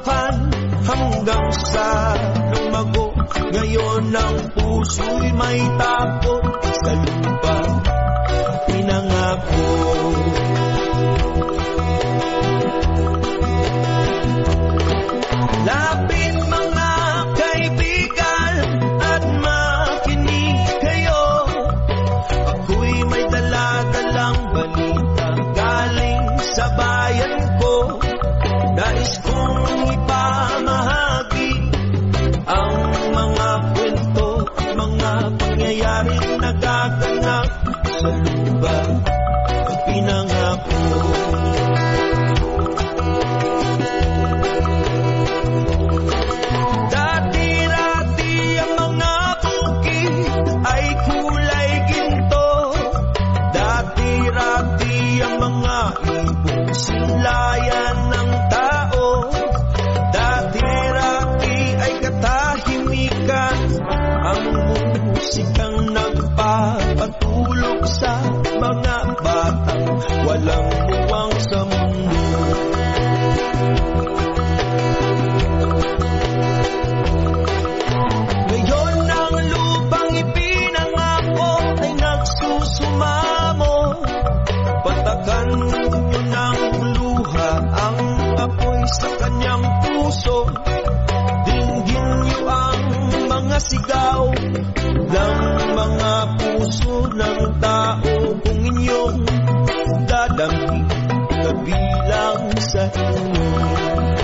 kabuluhan hanggang sa lumago. Ngayon ang puso'y may takot sa lupa pinangako. Lapit mga kaibigan at makinig kayo. Ako'y may dala-dalang balita galing sa bayan ko. Nais kong ipamahagi ang mga kwento, mga pangyayaring nagaganap sa lupa pinangako. Dati-rati ang mga bukid ay kulay ginto. Dati-rati ang mga ibong sinlayan ng tao. Dati-rati ay katahimikan ang musikang nagpapatulog sa mga batang walang muwang sa mundo. Ngayon ang lupang ipinangako ay nagsusumamo. Patakan nyo ng luha ang apoy sa kanyang puso. Dinggin nyo ang mga sigaw ng mga puso ng tao kung inyong dadamhin kabilang sa inyo.